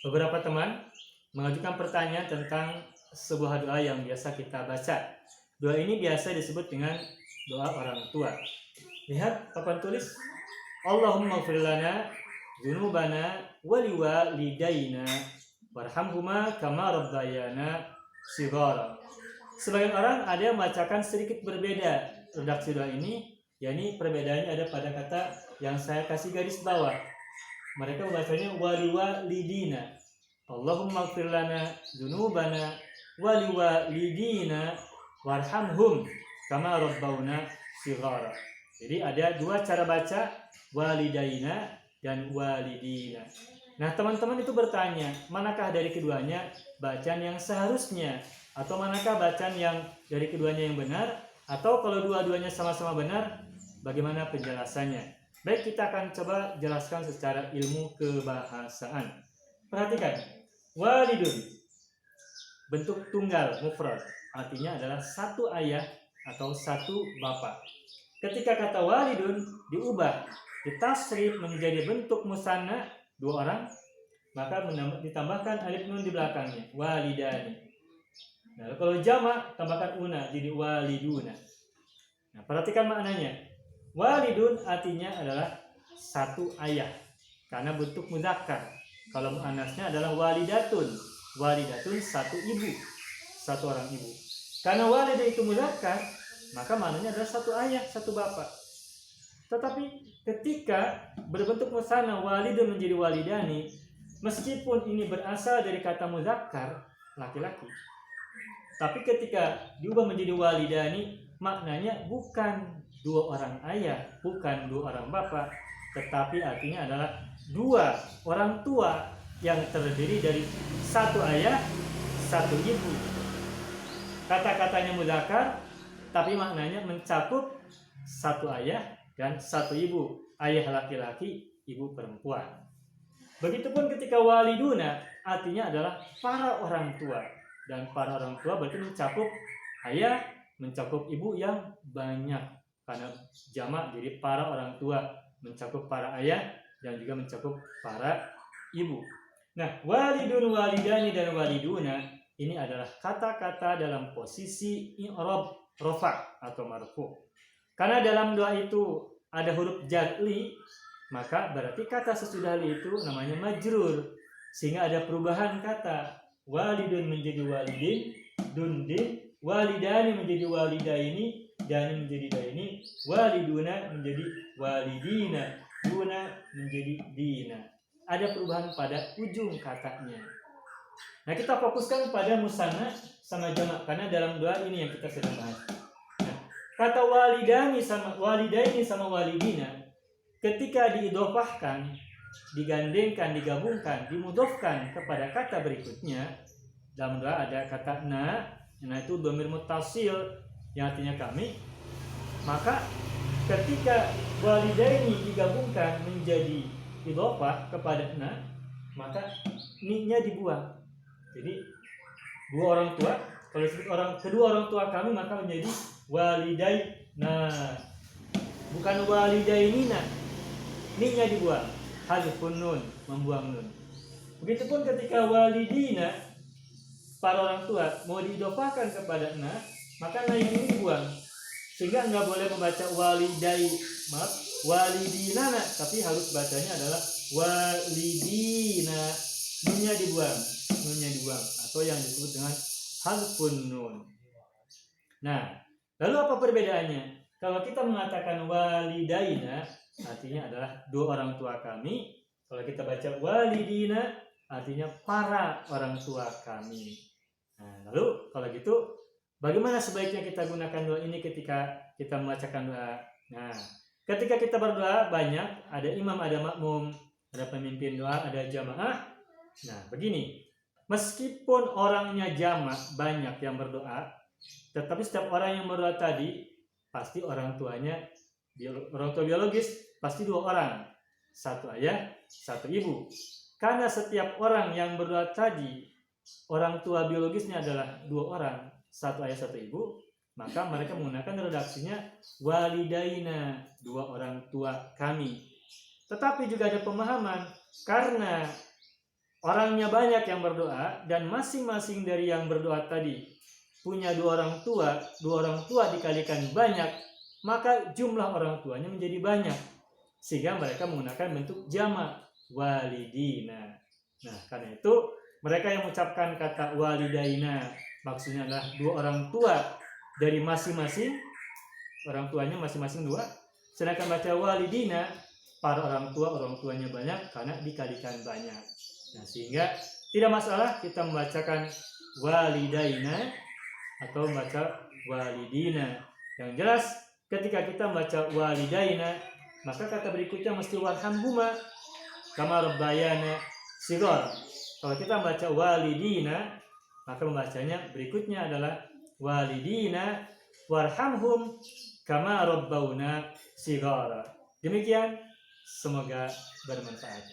Beberapa teman mengajukan pertanyaan tentang sebuah doa yang biasa kita baca. Doa ini biasa disebut dengan doa orang tua. Lihat papan tulis, Allahumma ighfir lana dzunubana wa liwalidayna warhamhuma kama rabbayana shighara. Sebagian orang ada yang membacakan sedikit berbeda redaksi doa ini, yakni perbedaannya ada pada kata yang saya kasih garis bawah. Mereka membacanya waliwalidina. Allahumma ighfir lana dzunubana waliwalidina warhamhum kama rabbawna shighara. Jadi ada dua cara baca, walidaina dan walidina. Nah, teman-teman itu bertanya, manakah dari keduanya bacaan yang seharusnya, atau manakah bacaan yang dari keduanya yang benar, atau kalau dua-duanya sama-sama benar, bagaimana penjelasannya? Baik, kita akan coba jelaskan secara ilmu kebahasaan. Perhatikan, walidun bentuk tunggal mufrad, artinya adalah satu ayah atau satu bapak. Ketika kata walidun diubah, ditasrif menjadi bentuk musanna dua orang, maka ditambahkan alif nun di belakangnya, walidani. Nah, kalau jamak tambahkan una jadi waliduna. Nah, perhatikan maknanya. Walidun artinya adalah satu ayah karena bentuk muzakkar. Kalau muannasnya adalah walidatun. Walidatun satu ibu, satu orang ibu. Karena walidah itu muzakkar, maka maknanya adalah satu ayah, satu bapak. Tetapi ketika berbentuk musanna walidun menjadi walidani, meskipun ini berasal dari kata muzakkar, laki-laki, tapi ketika diubah menjadi walidani, maknanya bukan dua orang ayah, bukan dua orang bapak, tetapi artinya adalah dua orang tua yang terdiri dari satu ayah, satu ibu. Kata-katanya muzakkar, tapi maknanya mencakup satu ayah dan satu ibu. Ayah laki-laki, ibu perempuan. Begitupun ketika waliduna, artinya adalah para orang tua. Dan para orang tua berarti mencakup ayah, mencakup ibu yang banyak. Karena jamak, jadi para orang tua mencakup para ayah dan juga mencakup para ibu. Nah, walidun, walidani, dan waliduna ini adalah kata-kata dalam posisi i'rab rafa atau marfu. Karena dalam doa itu ada huruf jarli, maka berarti kata sesudah li itu namanya majrur, sehingga ada perubahan kata. Walidun menjadi walidin, dundin, walidani menjadi walidaini, dan menjadi daini, waliduna menjadi walidina, duna menjadi dina. Ada perubahan pada ujung katanya. Nah, kita fokuskan pada musanna sama jamak karena dalam doa ini yang kita sedang bahas. Nah, kata walidani sama walidaini sama walidina ketika diidhofahkan, digandengkan, digabungkan, dimudhofkan kepada kata berikutnya, dalam doa ada kata na, itu dhamir muttasil yang artinya kami, maka ketika walidaini digabungkan menjadi idhofah kepada na, maka ni-nya dibuang. Jadi dua orang tua, kalau disebut kedua orang tua kami maka menjadi walidaina, bukan walidainina. Ni-nya dibuang, hadfun nun, membuang nun. Begitupun ketika walidina, para orang tua mau diidhofahkan kepada na, maka na ini dibuang, sehingga nggak boleh membaca walidina, tapi harus bacanya adalah walidina. Nunnya dibuang, atau yang disebut dengan hadfun nun. Nah, lalu apa perbedaannya? Kalau kita mengatakan walidaina, artinya adalah dua orang tua kami. Kalau kita baca walidina, artinya para orang tua kami. Nah, lalu kalau gitu, bagaimana sebaiknya kita gunakan doa ini ketika kita membacakan doa? Nah, ketika kita berdoa banyak, ada imam, ada makmum, ada pemimpin doa, ada jamaah. Nah, begini, meskipun orangnya jamak banyak yang berdoa, tetapi setiap orang yang berdoa tadi pasti orang tua biologis pasti dua orang, satu ayah, satu ibu. Karena setiap orang yang berdoa tadi orang tua biologisnya adalah dua orang, satu ayah, satu ibu, maka mereka menggunakan redaksinya walidaina, dua orang tua kami. Tetapi juga ada pemahaman, karena orangnya banyak yang berdoa dan masing-masing dari yang berdoa tadi punya dua orang tua dikalikan banyak, maka jumlah orang tuanya menjadi banyak, sehingga mereka menggunakan bentuk jamak walidina. Nah, karena itu mereka yang mengucapkan kata walidaina maksudnya adalah dua orang tua dari masing-masing, orang tuanya masing-masing dua, sedangkan baca walidina para orang tuanya banyak karena dikalikan banyak. Nah, sehingga tidak masalah kita membacakan walidaina atau membaca walidina. Yang jelas ketika kita membaca walidaina, maka kata berikutnya mesti warhamhuma kama rabbayana shighara. Kalau kita membaca walidina, maka membacanya berikutnya adalah walidina warhamhum kama rabbauna shighara. Demikian, semoga bermanfaat.